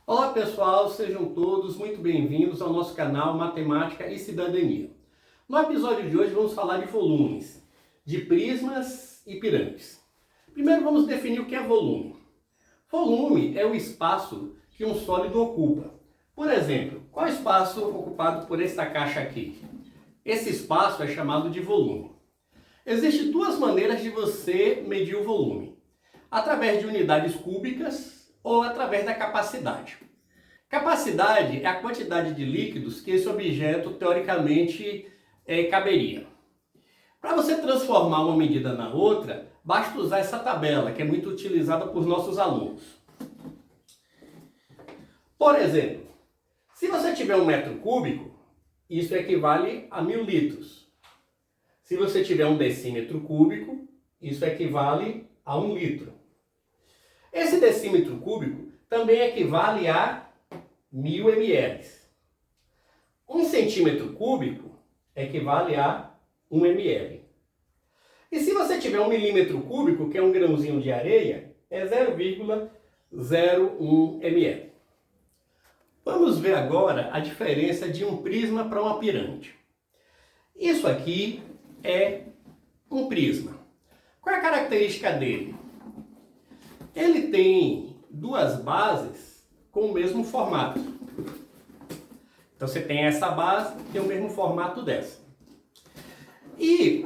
Olá pessoal, sejam todos muito bem-vindos ao nosso canal Matemática e Cidadania. No episódio de hoje vamos falar de volumes, de prismas e pirâmides. Primeiro vamos definir o que é volume. Volume é o espaço que um sólido ocupa. Por exemplo, qual é o espaço ocupado por esta caixa aqui? Esse espaço é chamado de volume. Existem duas maneiras de você medir o volume: através de unidades cúbicas ou através da capacidade. Capacidade é a quantidade de líquidos que esse objeto teoricamente caberia. Para você transformar uma medida na outra, basta usar essa tabela, que é muito utilizada por nossos alunos. Por exemplo, se você tiver 1 metro cúbico, isso equivale a 1000 litros. Se você tiver 1 decímetro cúbico, isso equivale a 1 litro. Esse decímetro cúbico também equivale a 1000 ml. 1 centímetro cúbico equivale a 1 ml. E se você tiver 1 milímetro cúbico, que é um grãozinho de areia, é 0,01 ml. Vamos ver agora a diferença de um prisma para uma pirâmide. Isso aqui é um prisma. Qual é a característica dele? Ele tem duas bases com o mesmo formato. Então você tem essa base, que tem o mesmo formato dessa. E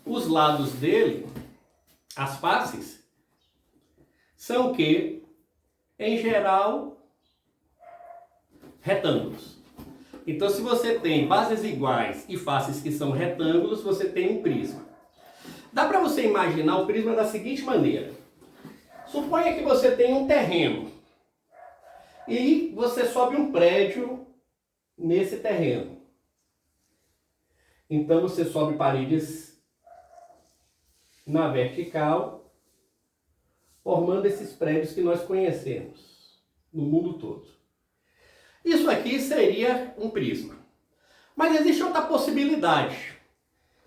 os lados dele, as faces, são o quê? Em geral, retângulos. Então se você tem bases iguais e faces que são retângulos, você tem um prisma. Dá para você imaginar o prisma da seguinte maneira. Suponha que você tem um terreno e você sobe um prédio nesse terreno. Então você sobe paredes na vertical, formando esses prédios que nós conhecemos no mundo todo. Isso aqui seria um prisma. Mas existe outra possibilidade.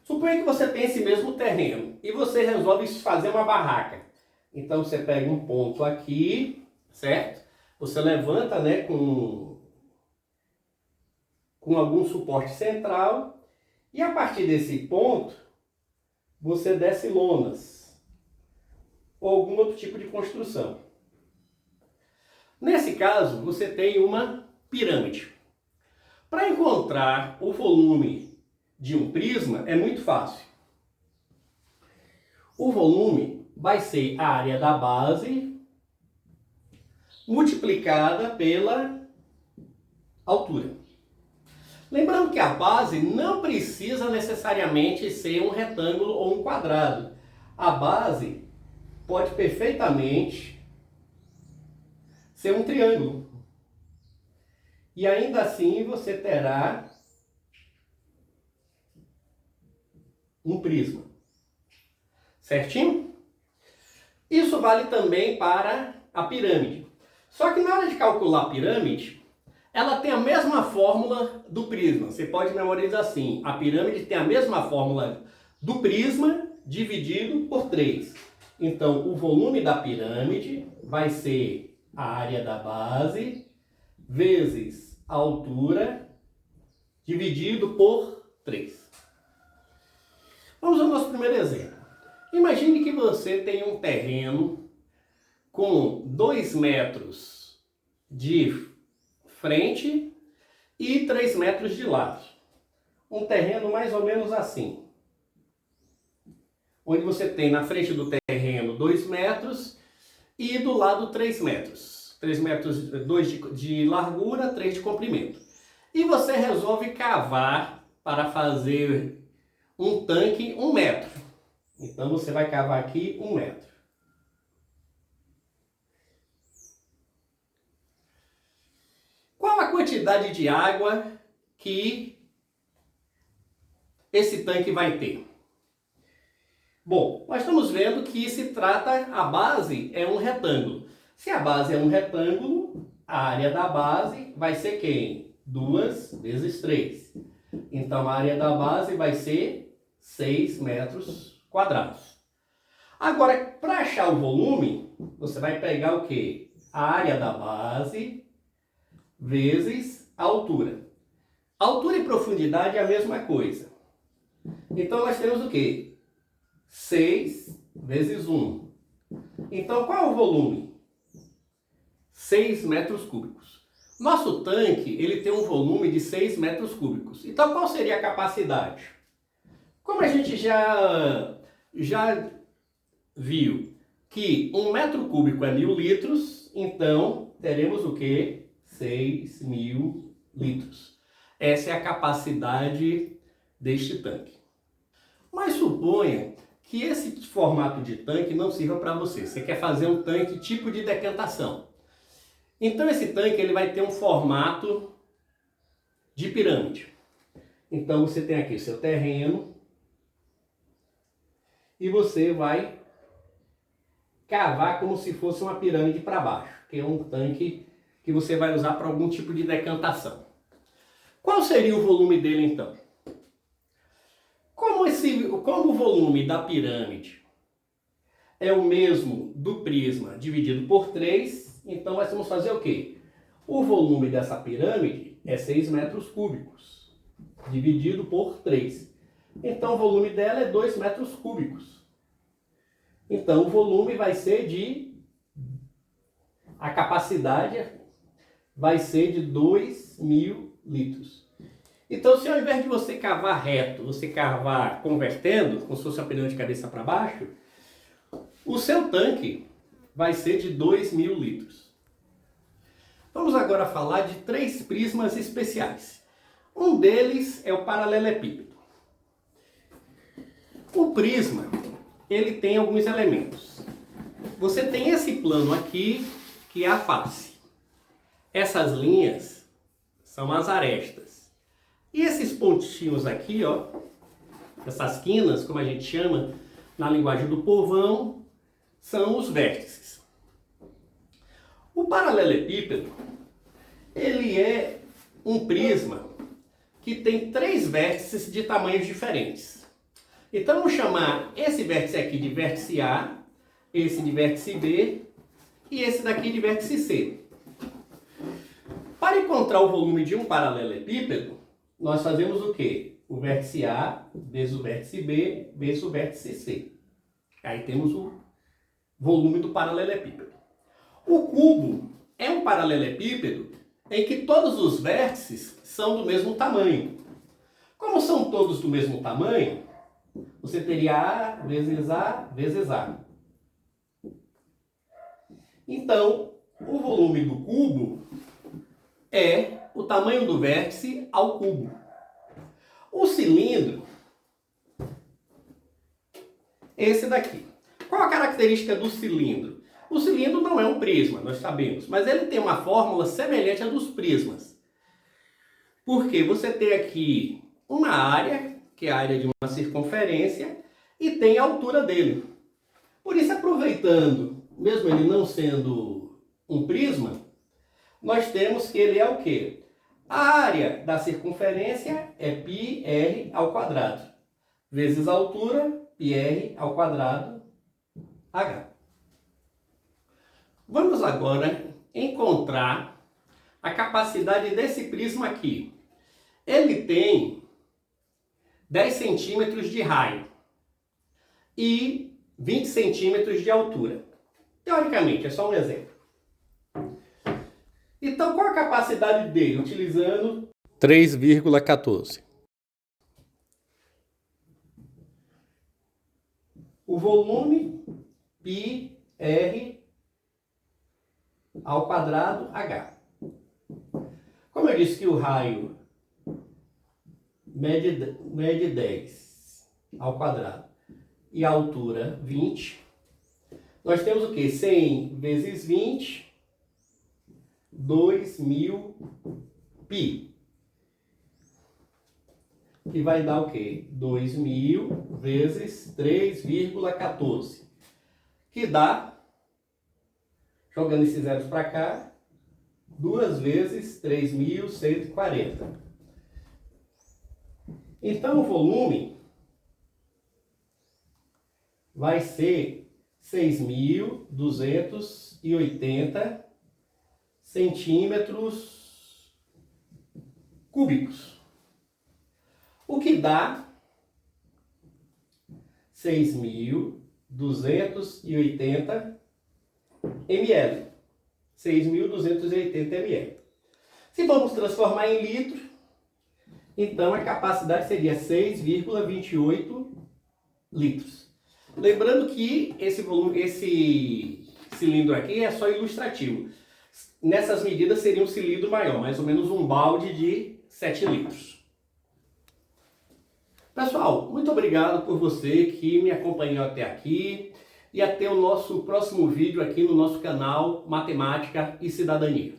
Suponha que você tem esse mesmo terreno e você resolve fazer uma barraca. Então você pega um ponto aqui, certo? Você levanta, né, com algum suporte central e a partir desse ponto você desce lonas ou algum outro tipo de construção. Nesse caso, você tem uma pirâmide. Para encontrar o volume de um prisma é muito fácil. O volume vai ser a área da base multiplicada pela altura. Lembrando que a base não precisa necessariamente ser um retângulo ou um quadrado. A base pode perfeitamente ser um triângulo. E ainda assim você terá um prisma. Certinho? Isso vale também para a pirâmide. Só que na hora de calcular a pirâmide, ela tem a mesma fórmula do prisma. Você pode memorizar assim: a pirâmide tem a mesma fórmula do prisma dividido por 3. Então, o volume da pirâmide vai ser a área da base vezes a altura dividido por 3. Vamos ao nosso primeiro exemplo. Imagine que você tem um terreno com 2 metros de frente e 3 metros de lado. Um terreno mais ou menos assim. Onde você tem na frente do terreno 2 metros e do lado 3 metros. 3 metros, 2 de largura, 3 de comprimento. E você resolve cavar para fazer um tanque 1 metro. Então você vai cavar aqui 1 metro. Qual a quantidade de água que esse tanque vai ter? Bom, nós estamos vendo que se trata, a base é um retângulo. Se a base é um retângulo, a área da base vai ser quem? 2 vezes 3. Então a área da base vai ser 6 metros quadrados. Agora, para achar o volume, você vai pegar o quê? a área da base vezes a altura. Altura e profundidade é a mesma coisa. Então nós temos o quê? 6 vezes 1. Então qual é o volume? 6 metros cúbicos. Nosso tanque ele tem um volume de 6 metros cúbicos. Então qual seria a capacidade? Como a gente já viu que 1 metro cúbico é 1000 litros, então teremos o quê? 6.000 litros. Essa é a capacidade deste tanque. Mas suponha que esse formato de tanque não sirva para você. Você quer fazer um tanque tipo de decantação. Então esse tanque ele vai ter um formato de pirâmide. Então você tem aqui o seu terreno e você vai cavar como se fosse uma pirâmide para baixo, que é um tanque que você vai usar para algum tipo de decantação. Qual seria o volume dele então? Como o volume da pirâmide é o mesmo do prisma dividido por 3, então nós vamos fazer o quê? O volume dessa pirâmide é 6 metros cúbicos, dividido por 3. Então o volume dela é 2 metros cúbicos. Então o volume vai ser a capacidade vai ser de 2.000 litros. Então, se ao invés de você cavar reto, você cavar convertendo, como se fosse uma pirâmide de cabeça para baixo, o seu tanque vai ser de 2.000 litros. Vamos agora falar de 3 prismas especiais. Um deles é o paralelepípedo. O prisma, ele tem alguns elementos. Você tem esse plano aqui, que é a face. Essas linhas são as arestas. E esses pontinhos aqui, ó, essas quinas, como a gente chama na linguagem do povão, são os vértices. O paralelepípedo, ele é um prisma que tem 3 vértices de tamanhos diferentes. Então vamos chamar esse vértice aqui de vértice A, esse de vértice B e esse daqui de vértice C. Para encontrar o volume de um paralelepípedo, nós fazemos o quê? O vértice A vezes o vértice B vezes o vértice C. Aí temos o volume do paralelepípedo. O cubo é um paralelepípedo em que todos os vértices são do mesmo tamanho. Como são todos do mesmo tamanho, você teria A vezes A vezes A. Então, o volume do cubo é o tamanho do vértice ao cubo. O cilindro, esse daqui. Qual a característica do cilindro? O cilindro não é um prisma, nós sabemos, mas ele tem uma fórmula semelhante à dos prismas. Porque você tem aqui uma área, que é a área de uma circunferência, e tem a altura dele. Por isso, aproveitando, mesmo ele não sendo um prisma, nós temos que ele é o quê? A área da circunferência é πr ao quadrado, vezes a altura, πr ao quadrado, h. Vamos agora encontrar a capacidade desse prisma aqui. Ele tem 10 centímetros de raio e 20 centímetros de altura. Teoricamente, é só um exemplo. Então, qual a capacidade dele? Utilizando 3,14. O volume πr ao quadrado h. Como eu disse que o raio mede 10 ao quadrado e a altura 20, nós temos o quê? 100 vezes 20, 2.000 π. Que vai dar o quê? 2.000 vezes 3,14. Que dá, jogando esses zeros para cá, 2 vezes 3.140. Então o volume vai ser 6.280 centímetros cúbicos, o que dá 6.280 ml. 6.280 ml. Se vamos transformar em litro, então a capacidade seria 6,28 litros. Lembrando que esse cilindro aqui é só ilustrativo. Nessas medidas seria um cilindro maior, mais ou menos um balde de 7 litros. Pessoal, muito obrigado por você que me acompanhou até aqui e até o nosso próximo vídeo aqui no nosso canal Matemática e Cidadania.